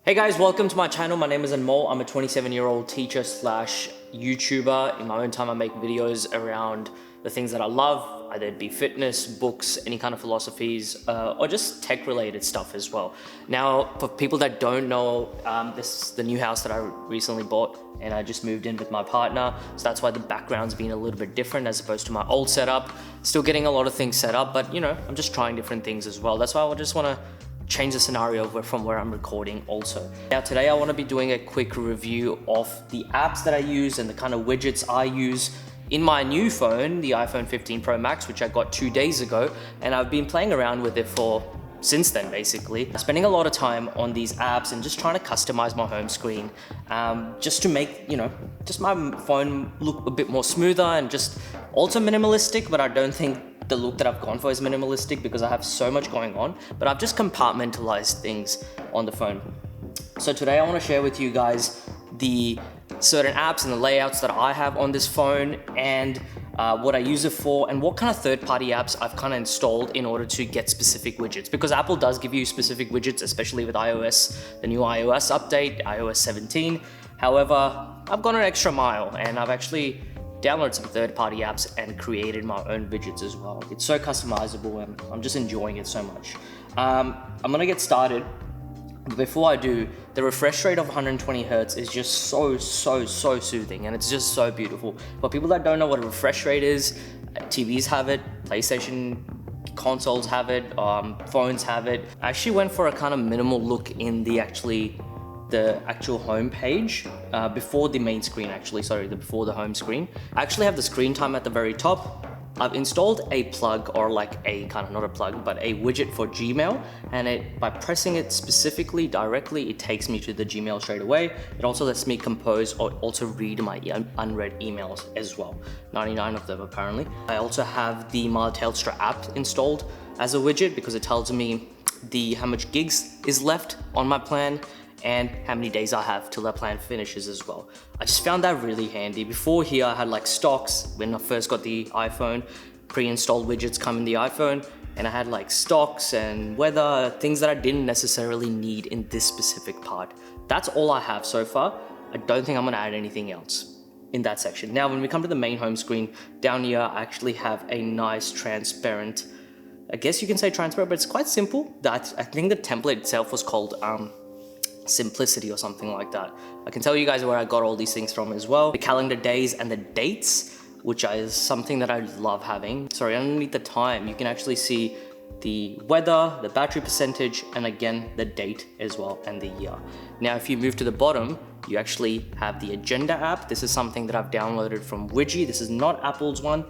Hey guys, welcome to my channel. My name is Anmol. I'm a 27-year-old teacher slash YouTuber. In my own time, I make videos around the things that I love, either it be fitness, books, any kind of philosophies, or just tech-related stuff as well. Now, for people that don't know, this is the new house that I recently bought, and I just moved in with my partner, so that's why the background's been a little bit different as opposed to my old setup. Still getting a lot of things set up, but you know, I'm just trying different things as well. That's why I just want to change the scenario from where I'm recording also. Now today I want to be doing a quick review of the apps that I use and the kind of widgets I use in my new phone, the iPhone 15 Pro Max, which I got 2 days ago, and I've been playing around with it since then basically. Spending a lot of time on these apps and just trying to customize my home screen just to make, just my phone look a bit more smoother and just also minimalistic, but I don't think the look that I've gone for is minimalistic because I have so much going on, but I've just compartmentalized things on the phone. So today I want to share with you guys the certain apps and the layouts that I have on this phone and what I use it for and what kind of third-party apps I've kind of installed in order to get specific widgets, because Apple does give you specific widgets, especially with iOS, the new iOS update, iOS 17. However, I've gone an extra mile and I've actually downloaded some third-party apps and created my own widgets as well. It's so customizable and I'm just enjoying it so much. I'm gonna get started. But before I do, the refresh rate of 120 Hertz is just so soothing and it's just so beautiful. For people that don't know what a refresh rate is, TVs have it, PlayStation consoles have it, phones have it. I actually went for a kind of minimal look in the actual home page before the main screen, before the home screen. I actually have the screen time at the very top. I've installed a plug, or like a kind of, not a plug, but a widget for Gmail, and by pressing it specifically directly, it takes me to the Gmail straight away. It also lets me compose or also read my unread emails as well, 99 of them apparently. I also have the My Telstra app installed as a widget because it tells me how much gigs is left on my plan and how many days I have till that plan finishes as well. I just found that really handy. Before here I had like stocks. When I first got the iPhone, pre-installed widgets come in the iPhone, and I had like stocks and weather, things that I didn't necessarily need in this specific part. That's all I have so far. I don't think I'm gonna add anything else in that section. Now when we come to the main home screen, down here I actually have a nice transparent, I guess you can say transparent, but it's quite simple. I think the template itself was called Simplicity or something like that. I can tell you guys where I got all these things from as well. The calendar days and the dates, which is something that I love having. Sorry, underneath the time, you can actually see the weather, the battery percentage, and again, the date as well, and the year. Now, if you move to the bottom, you actually have the agenda app. This is something that I've downloaded from Widgie. This is not Apple's one.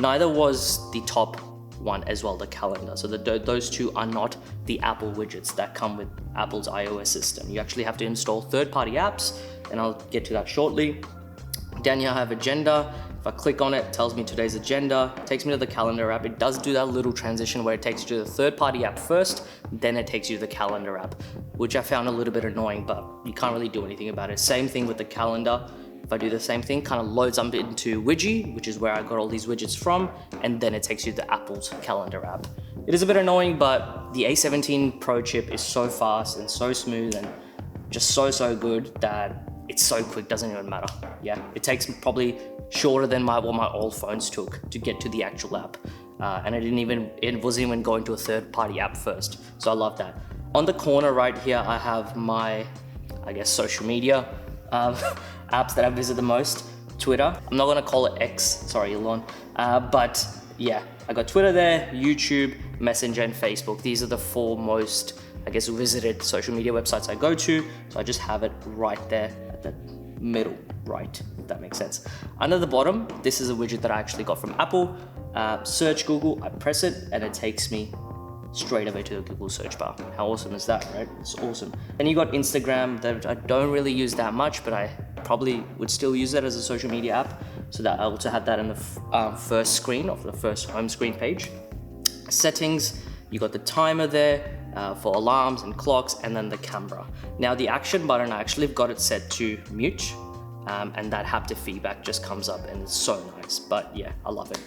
Neither was the top one as well, the calendar. So those two are not the Apple widgets that come with Apple's iOS system. You actually have to install third-party apps, and I'll get to that shortly. Down here I have agenda. If I click on it, it tells me today's agenda. It takes me to the calendar app. It does do that little transition where it takes you to the third-party app first, then it takes you to the calendar app, which I found a little bit annoying, but you can't really do anything about it. Same thing with the calendar. If I do the same thing, kind of loads up into Widgie, which is where I got all these widgets from, and then it takes you to Apple's calendar app. It is a bit annoying, but the A17 Pro chip is so fast and so smooth and just so good that it's so quick, doesn't even matter. Yeah, it takes probably shorter than what my old phones took to get to the actual app. And it wasn't even going to a third-party app first. So I love that. On the corner right here, I have my, I guess, social media apps that I visit the most. Twitter, I'm not gonna call it X, sorry Elon, but yeah, I got Twitter there, YouTube, Messenger, and Facebook. These are the 4 most, I guess, visited social media websites I go to, so I just have it right there at the middle right, if that makes sense. Under the bottom, this is a widget that I actually got from Apple. Search Google, I press it, and it takes me straight away to the Google search bar. How awesome is that, right? It's awesome. Then you got Instagram, that I don't really use that much, but I probably would still use it as a social media app, so that I also have that in the first screen of the first home screen page. Settings, you got the timer there for alarms and clocks, and then the camera. Now the action button, I actually got it set to mute, and that haptic feedback just comes up and it's so nice, but yeah, I love it.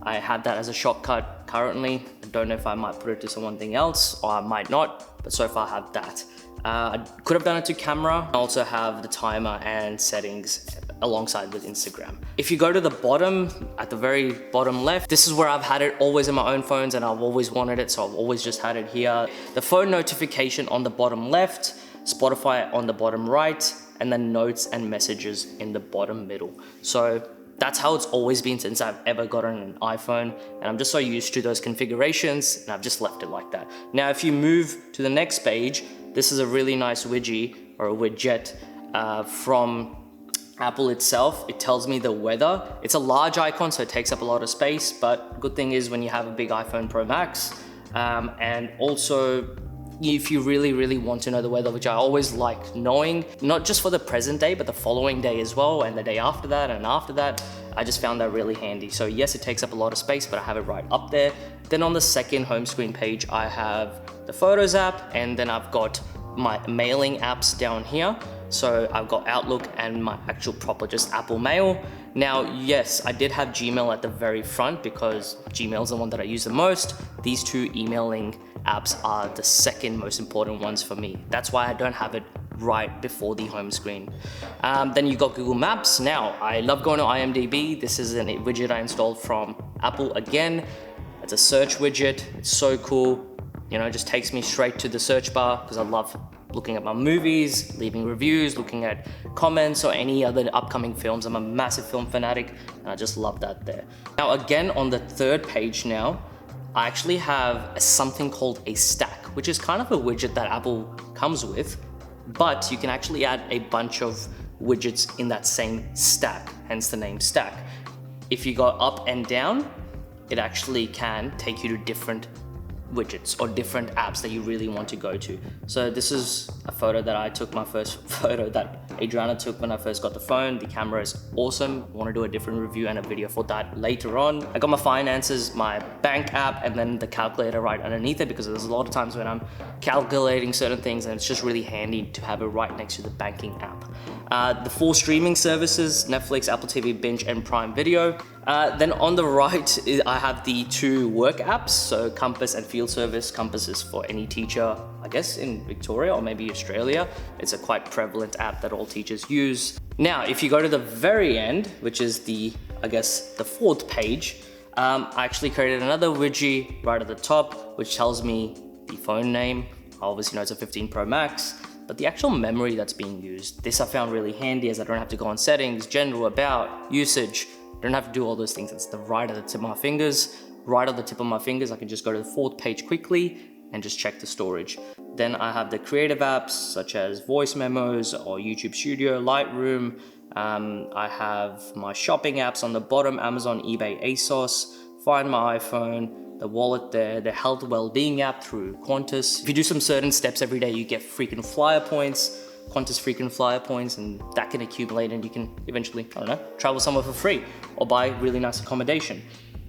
I had that as a shortcut currently. I don't know if I might put it to something else or I might not, but so far I have that. I could have done it to camera. I also have the timer and settings alongside with Instagram. If you go to the bottom, at the very bottom left, this is where I've had it always in my own phones and I've always wanted it, so I've always just had it here. The phone notification on the bottom left, Spotify on the bottom right, and then notes and messages in the bottom middle. So that's how it's always been since I've ever gotten an iPhone, and I'm just so used to those configurations and I've just left it like that. Now, if you move to the next page, this is a really nice widget or a widget from Apple itself. It tells me the weather. It's a large icon, so it takes up a lot of space, but good thing is when you have a big iPhone Pro Max, and also if you really want to know the weather, which I always like knowing, not just for the present day, but the following day as well, and the day after that, and after that, I just found that really handy. So yes, it takes up a lot of space, but I have it right up there. Then on the second home screen page, I have the Photos app, and then I've got my mailing apps down here. So I've got Outlook and my actual proper just Apple Mail. Now, yes, I did have Gmail at the very front because Gmail is the one that I use the most. These two emailing apps are the second most important ones for me. That's why I don't have it right before the home screen. Then you got Google Maps. Now, I love going to IMDb. This is a widget I installed from Apple again. It's a search widget. It's so cool. You know, it just takes me straight to the search bar because I love looking at my movies, leaving reviews, looking at comments or any other upcoming films. I'm a massive film fanatic and I just love that there. Now again, on the third page now, I actually have something called a stack, which is kind of a widget that Apple comes with, but you can actually add a bunch of widgets in that same stack, hence the name stack. If you go up and down, it actually can take you to different widgets or different apps that you really want to go to. So this is a photo that I took, my first photo that Adriana took when I first got the phone. The camera is awesome. I want to do a different review and a video for that later on. I got my finances, my bank app, and then the calculator right underneath it because there's a lot of times when I'm calculating certain things and it's just really handy to have it right next to the banking app. The 4 streaming services, Netflix, Apple TV, Binge, and Prime Video. Then on the right, I have the 2 work apps, so Compass and Field Service. Compass is for any teacher, I guess in Victoria or maybe Australia. It's a quite prevalent app that all teachers use. Now, if you go to the very end, which is the 4th page, I actually created another widget right at the top, which tells me the phone name. I obviously know it's a 15 Pro Max, but the actual memory that's being used. This I found really handy as I don't have to go on settings, general, about, usage. I don't have to do all those things. It's the right at the tip of my fingers. Right at the tip of my fingers, I can just go to the 4th page quickly and just check the storage. Then I have the creative apps such as voice memos or YouTube Studio, Lightroom. I have my shopping apps on the bottom, Amazon, eBay, ASOS, Find My iPhone, the wallet there, the health well-being app through Qantas. If you do some certain steps every day, you get freaking flyer points, Qantas freaking flyer points, and that can accumulate and you can eventually, I don't know, travel somewhere for free or buy really nice accommodation.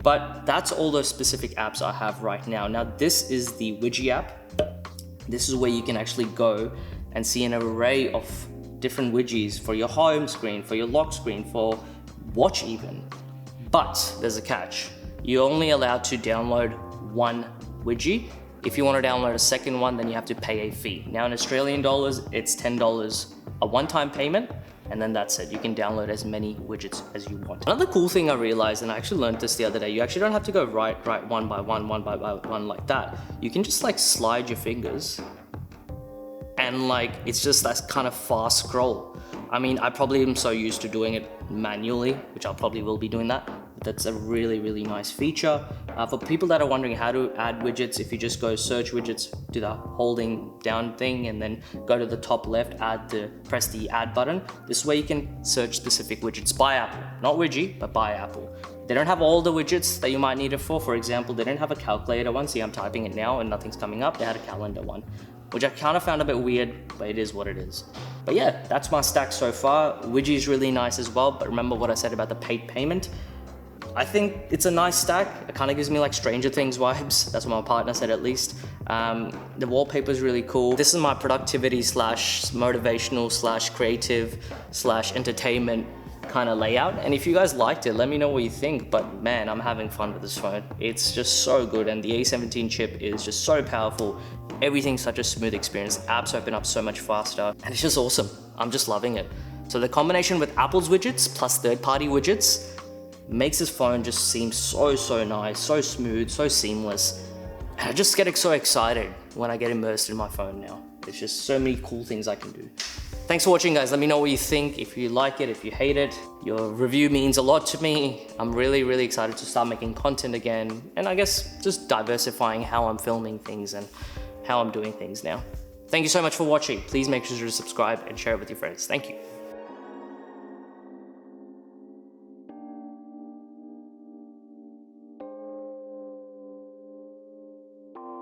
But that's all those specific apps I have right now. Now this is the Widget app. This is where you can actually go and see an array of different widgets for your home screen, for your lock screen, for watch even. But there's a catch. You're only allowed to download 1 widget. If you want to download a second one, then you have to pay a fee. Now in Australian dollars, it's $10 a one-time payment, and then that's it. You can download as many widgets as you want. Another cool thing I realized, and I actually learned this the other day, you actually don't have to go right one by one like that. You can just like slide your fingers and like, it's just that kind of fast scroll. I mean, I probably am so used to doing it manually, which I probably will be doing that. But that's a really nice feature. For people that are wondering how to add widgets, if you just go search widgets, do the holding down thing, and then go to the top left, press the add button. This way you can search specific widgets by Apple, not widget, but by Apple. They don't have all the widgets that you might need it for. For example, they didn't have a calculator one. See, I'm typing it now and nothing's coming up. They had a calendar one, which I kind of found a bit weird, but it is what it is. But yeah, that's my stack so far. Widget is really nice as well, but remember what I said about the paid payment. I think it's a nice stack. It kind of gives me like Stranger Things vibes. That's what my partner said at least. The wallpaper is really cool. This is my productivity slash motivational slash creative slash entertainment kind of layout. And if you guys liked it, let me know what you think. But man, I'm having fun with this phone. It's just so good. And the A17 chip is just so powerful. everything's such a smooth experience. Apps open up so much faster, and it's just awesome. I'm just loving it. So the combination with Apple's widgets plus third-party widgets makes this phone just seem so nice, so smooth, so seamless. And I just get so excited when I get immersed in my phone now. There's just so many cool things I can do. Thanks for watching, guys. Let me know what you think, if you like it, if you hate it. Your review means a lot to me. I'm really excited to start making content again, and I guess just diversifying how I'm filming things and how I'm doing things now. Thank you so much for watching. Please make sure to subscribe and share it with your friends. Thank you.